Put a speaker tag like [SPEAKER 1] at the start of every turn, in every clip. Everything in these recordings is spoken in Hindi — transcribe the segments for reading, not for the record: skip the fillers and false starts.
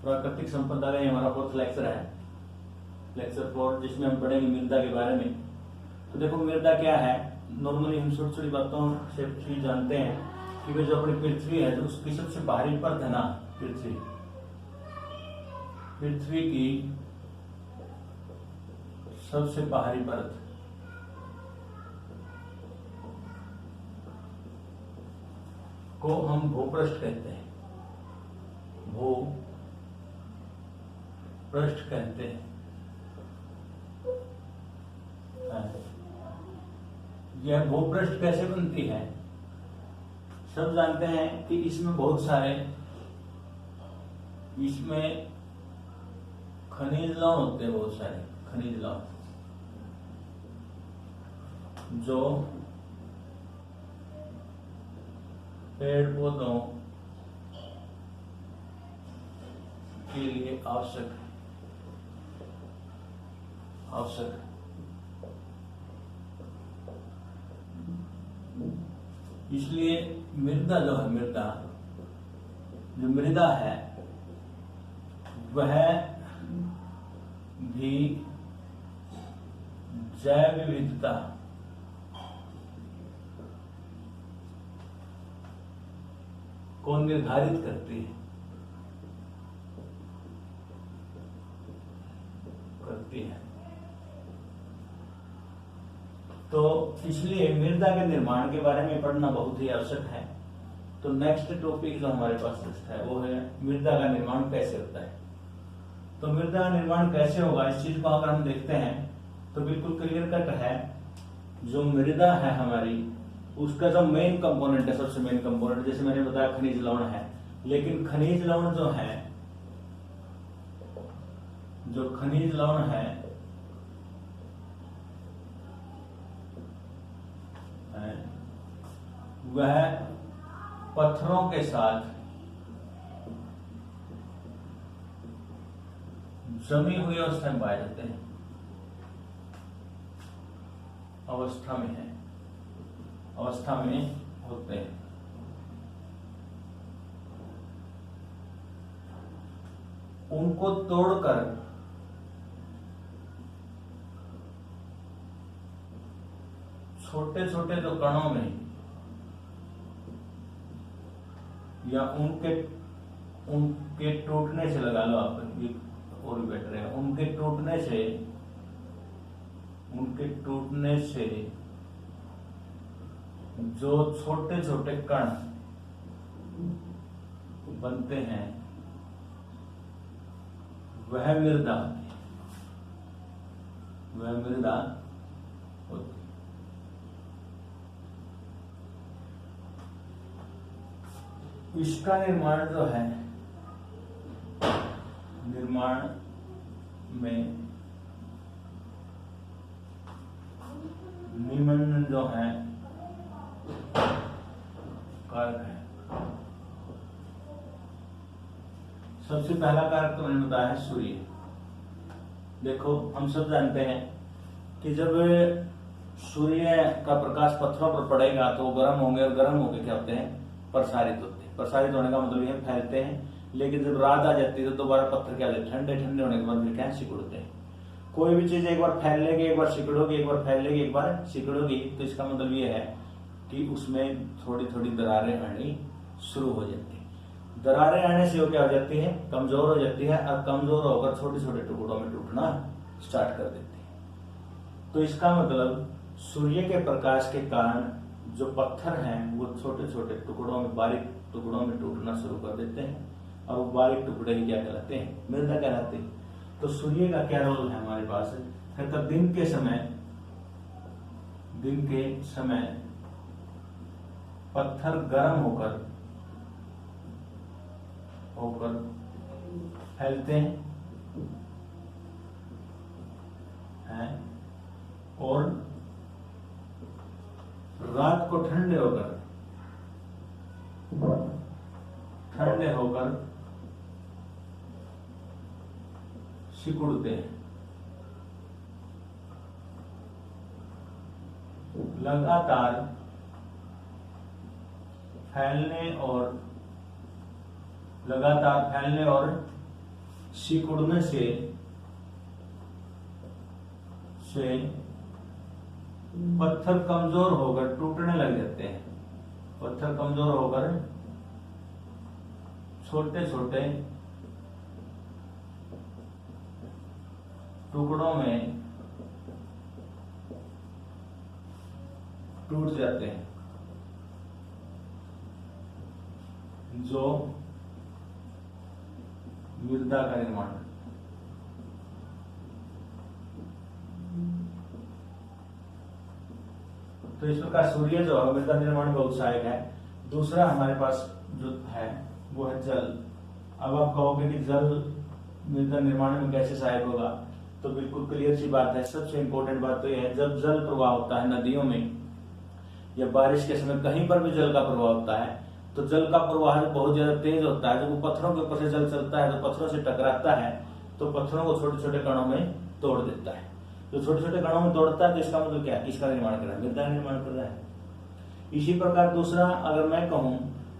[SPEAKER 1] प्राकृतिक संपदा का हमारा फोर्थ लेक्चर है, लेक्चर 4, जिसमें हम पढ़ेंगे मृदा के बारे में। तो देखो मृदा क्या है, नॉर्मली हम छोटी छोटी बातों से चीज जानते हैं कि वे जो अपनी पृथ्वी है, जो उसकी सबसे बाहरी परत है ना, पृथ्वी की सबसे बाहरी परत को हम भूपृष्ठ कहते हैं, भूपृष्ठ कहते हैं। यह भूपृष्ठ कैसे बनती है? सब जानते हैं कि इसमें बहुत सारे, इसमें खनिज लवण होते हैं, बहुत सारे खनिज लवण जो पेड़ पौधों के लिए आवश्यक है। इसलिए मृदा जो है, मृदा है वह भी जैव विविधता को निर्धारित करती है। तो इसलिए मृदा के निर्माण के बारे में पढ़ना बहुत ही आवश्यक है। तो नेक्स्ट टॉपिक जो हमारे पास है वो है मृदा का निर्माण कैसे होता है। तो मृदा का निर्माण कैसे होगा, इस चीज को अगर हम देखते हैं तो बिल्कुल क्लियर कट है। जो मृदा है हमारी, उसका जो मेन कंपोनेंट है, सबसे मेन कंपोनेंट, जैसे मैंने बताया खनिज लवण है, लेकिन खनिज लवण जो खनिज लवण है वह पत्थरों के साथ जमी हुई अवस्था में पाए जाते हैं, अवस्था में होते हैं। उनको तोड़कर छोटे छोटे जो कणों में या उनके टूटने से, लगा लो आप, और भी बेटर है, उनके टूटने से जो छोटे छोटे कण बनते हैं वह मृदा होती है। इसका निर्माण जो है, निर्माण में निम्न जो है कारक है। सबसे पहला कारक तो मैंने बताया है सूर्य। देखो हम सब जानते हैं कि जब सूर्य का प्रकाश पत्थरों पर पड़ेगा तो वो गर्म होंगे, और गर्म होकर क्या होते हैं, प्रसारित होते हैं। प्रसारित होने का मतलब यह फैलते हैं। लेकिन जब रात आ जाती है तो दोबारा पत्थर क्या होते हैं, ठंडे होने के बाद फिर क्या सिकुड़ते हैं। कोई भी चीज एक बार फैलेगी, एक बार सिकुड़ोगी, एक बार फैलेगी, एक बार सिकुड़ोगी, तो इसका मतलब ये है कि उसमें थोड़ी थोड़ी दरारें आनी शुरू हो जाती है। दरारें आने से वो क्या हो जाती है, कमजोर हो जाती है, और कमजोर होकर छोटे छोटे टुकड़ों में टूटना स्टार्ट कर देती है। तो इसका मतलब सूर्य के प्रकाश के कारण जो पत्थर हैं वो छोटे छोटे टुकड़ों में, बारीक टुकड़ों में टूटना शुरू कर देते हैं, और वो बारीक टुकड़े ही क्या कहलाते हैं, मृदा कहलाते हैं। तो सूर्य का क्या रोल है हमारे पास है, तो दिन के समय पत्थर गर्म होकर फैलते हैं और रात को ठंडे होकर सिकुड़ते हैं। लगातार फैलने और सिकुड़ने से पत्थर कमजोर होकर टूटने लग जाते हैं। पत्थर कमजोर होकर छोटे छोटे टुकड़ों में टूट जाते हैं, जो मृदा का निर्माण। तो इस प्रकार सूर्य जो है मृदा निर्माण में बहुत सहायक है। दूसरा हमारे पास जो है वो है जल। अब आप कहोगे कि जल मृदा निर्माण में कैसे सहायक होगा, तो बिल्कुल क्लियर सी बात है। सबसे इंपॉर्टेंट बात तो यह है, जब जल प्रवाह होता है नदियों में या बारिश के समय कहीं पर भी जल का प्रवाह होता है, तो जल का प्रवाह बहुत ज्यादा तेज होता है। जब वो पत्थरों के ऊपर से जल चलता है तो पत्थरों से टकराता है, तो पत्थरों को छोटे छोटे कणों में तोड़ देता है। तो छोटे छोटे कणों में तोड़ता है तो इसका मतलब क्या है, किसका निर्माण कर रहा है, मृदा निर्माण कर रहा है। इसी प्रकार दूसरा, अगर मैं कहूं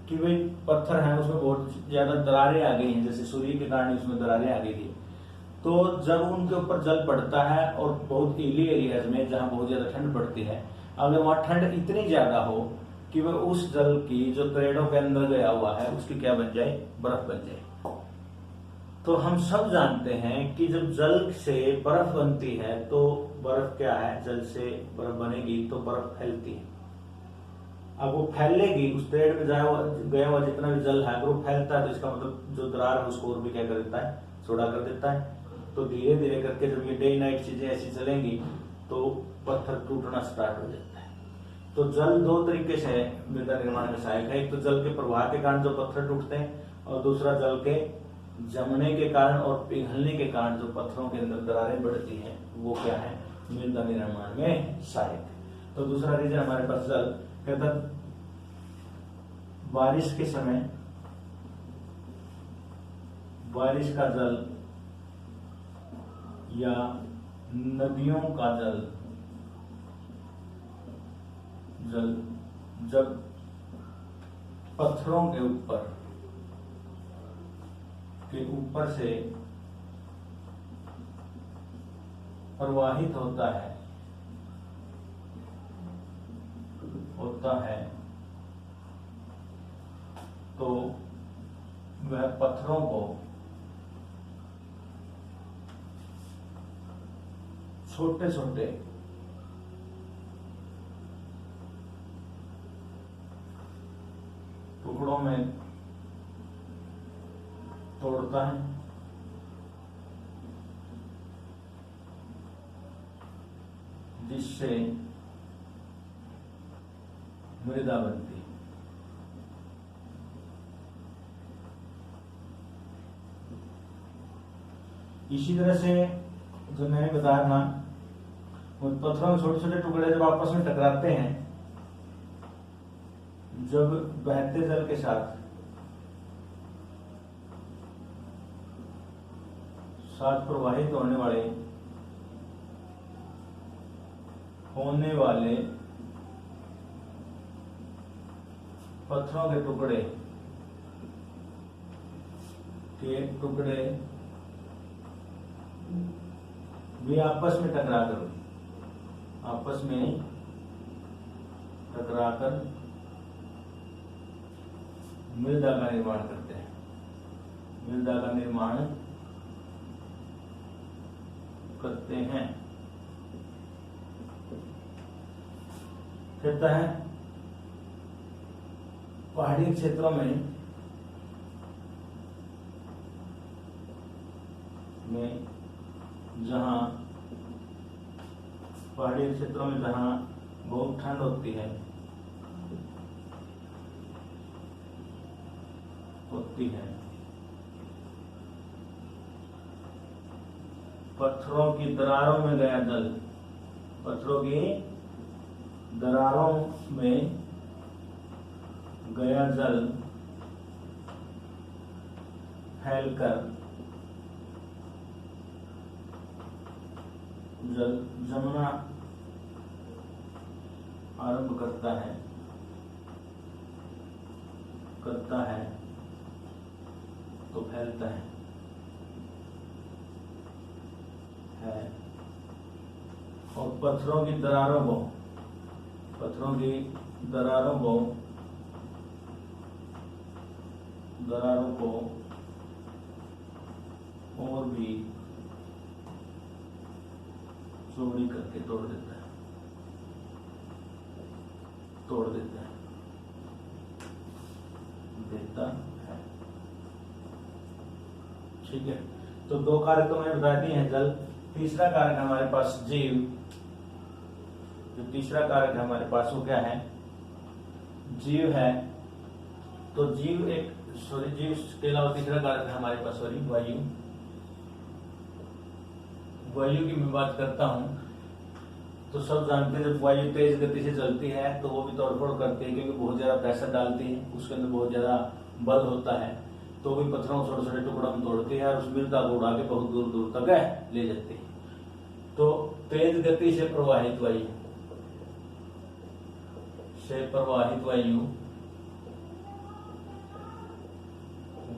[SPEAKER 1] कि भाई पत्थर है उसमें बहुत ज्यादा दरारें आ गई हैं, जैसे सूर्य के कारण उसमें दरारें आ गई थी, तो जब उनके ऊपर जल पड़ता है और बहुत हिली एरियाज में जहां बहुत ज्यादा ठंड पड़ती है, अगर वहां ठंड इतनी ज्यादा हो कि वह उस जल की जो पेड़ों के अंदर गया हुआ है उसकी क्या बन जाए, बर्फ बन जाए। तो हम सब जानते हैं कि जब जल से बर्फ बनती है तो बर्फ क्या है, जल से बर्फ बनेगी तो बर्फ फैलती है। अब वो फैलेगी, उस पेड़ में गया हुआ जितना भी जल है अगर वो फैलता है तो इसका मतलब जो दरार है उसको और भी क्या कर देता है, चौड़ा कर देता है। तो धीरे धीरे करके जब ये डे नाइट चीजें ऐसी चलेंगी तो पत्थर टूटना स्टार्ट हो जाता है। तो जल दो तरीके से मृदा निर्माण में सहायक है। एक तो जल के प्रवाह के कारण जो पत्थर टूटते हैं, और दूसरा जल के जमने के कारण और पिघलने के कारण जो पत्थरों के अंदर दरारें बढ़ती हैं, वो क्या है, मृदा निर्माण में सहायक है। तो दूसरा रीजन हमारे पास जल कहता, बारिश के समय बारिश का जल या नदियों का जल जब पत्थरों के ऊपर से प्रवाहित होता है तो वह पत्थरों को छोटे छोटे टुकड़ों में तोड़ता है, जिससे मृदा बनती है। इसी तरह से जो मैंने बताया था, उन पत्थरों में छोटे छोटे टुकड़े जब आपस में टकराते हैं, जब बहते जल के साथ प्रवाहित होने वाले पत्थरों के टुकड़े वे आपस में टकराकर मृदा का निर्माण करते हैं। मृदा का निर्माण करते हैं। कहता है पहाड़ी क्षेत्रों में जहां बहुत ठंड होती है पत्थरों की दरारों में गया जल, पत्थरों की दरारों में गया जल फैलकर जल जमना आरंभ करता है तो फैलता है। है और पत्थरों की दरारों को और भी चौड़ी करके तोड़ देता है। ठीक है, तो दो कारक तो मैंने बता दिए हैं जल। तीसरा कारक हमारे पास जीव। जो तीसरा कारक है हमारे पास वो क्या है? जीव है। तो जीव के अलावा तीसरा कारक है हमारे पास वायु। वायु की मैं बात करता हूं तो सब जानते हैं, जब वायु तेज गति से चलती है तो वो भी तोड़फोड़ करती है, क्योंकि बहुत ज्यादा प्रेशर डालती है, उसके अंदर बहुत ज्यादा बल होता है, तो भी पत्थरों को छोटे छोटे टुकड़ों में तोड़ती है और उस मृदा को उड़ा के बहुत दूर दूर तक ले जाती है। तो तेज गति से प्रवाहित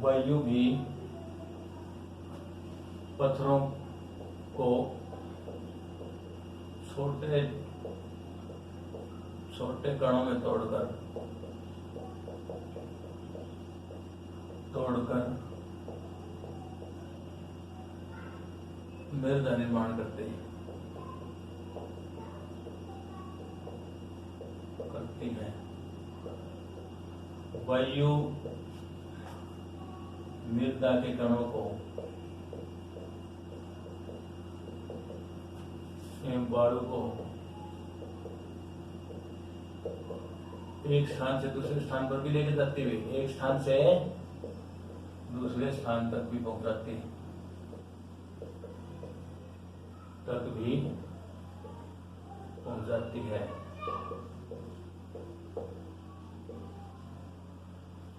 [SPEAKER 1] वायु भी पत्थरों को छोटे छोटे कणों में तोड़कर मृदा निर्माण करती है। वायु मृदा के कणों को एवं बालू को एक स्थान से दूसरे स्थान पर भी लेके जाती हुई एक स्थान से दूसरे स्थान तक भी पहुंचाती है।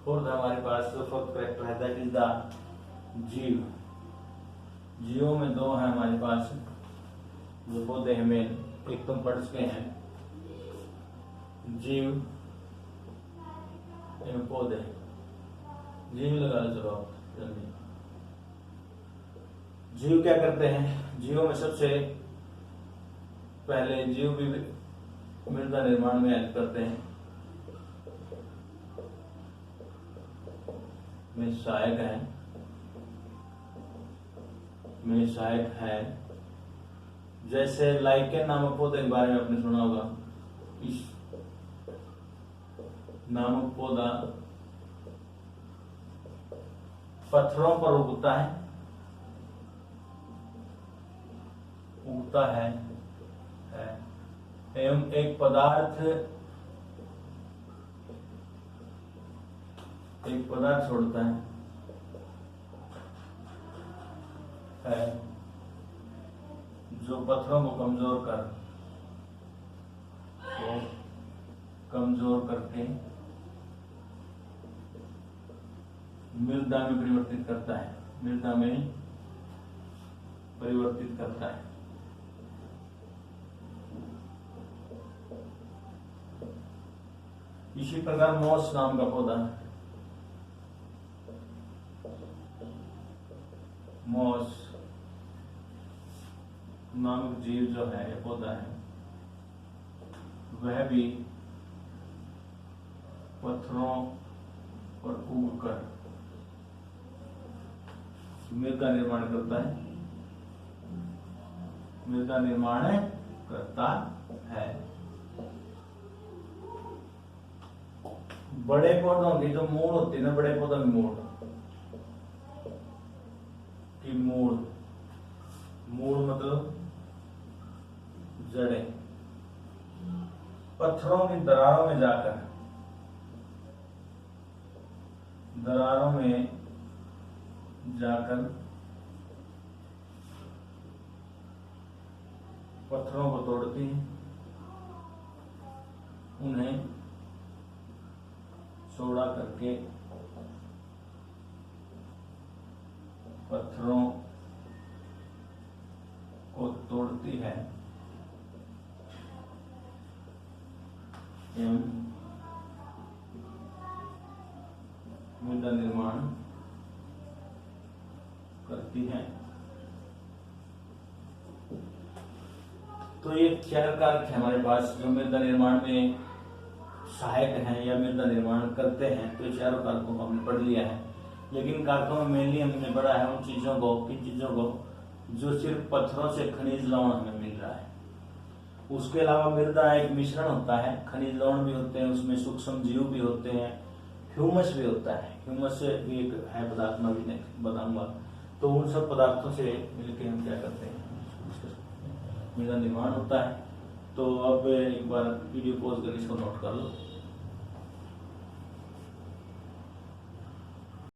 [SPEAKER 1] फोर्थ हमारे पास फोर्थ कैरेक्टर है, दैट इज द जीव। जीवों में दो है हमारे पास जो पौधे हैं मेन, एक तो पढ़ चुके हैं, जीव एवं पौधे। जीव लगा लो चलो जल्दी। जीव क्या करते हैं? जीवों में सबसे पहले जीव भी मृदा निर्माण में हेल्प करते हैं, में सहायक है। जैसे लाइकेन नामक पौधे के बारे में आपने सुना होगा। इस नामक पौधा पत्थरों पर उगता है एवं एक पदार्थ छोड़ता है जो पत्थरों को कमजोर करके मृदा में परिवर्तित करता है। इसी प्रकार मॉस नाम का पौधा, मॉस नामक जीव जो है पौधा है, वह भी पत्थरों पर उगकर मृदा निर्माण करता है। बड़े पौधों की जो मूल होती है ना, बड़े पौधों की मूल मतलब जड़ें पत्थरों की दरारों में जाकर पत्थरों को तोड़ती हैं, उन्हें चौड़ा करके पत्थरों को तोड़ती है एवं मृदा निर्माण करती है। तो ये 4 कारक है हमारे पास जो मृदा निर्माण में सहायक हैं या मृदा निर्माण करते हैं। तो ये चारों कारकों को हमने पढ़ लिया है। लेकिन कारकों में मेनली हमने पढ़ा है उन चीजों को, किन चीजों को, जो सिर्फ पत्थरों से खनिज लवण हमें मिल रहा है। उसके अलावा मृदा एक मिश्रण होता है, खनिज लवण भी होते हैं, उसमें सूक्ष्म जीव भी होते हैं, ह्यूमस भी होता है। ह्यूमस भी एक है पदार्थ, मैं भी बताऊंगा। तो उन सब पदार्थों से मिलकर हम क्या करते हैं, मृदा निर्माण होता है। तो अब एक बार वीडियो पॉज कर इसको नोट कर लो।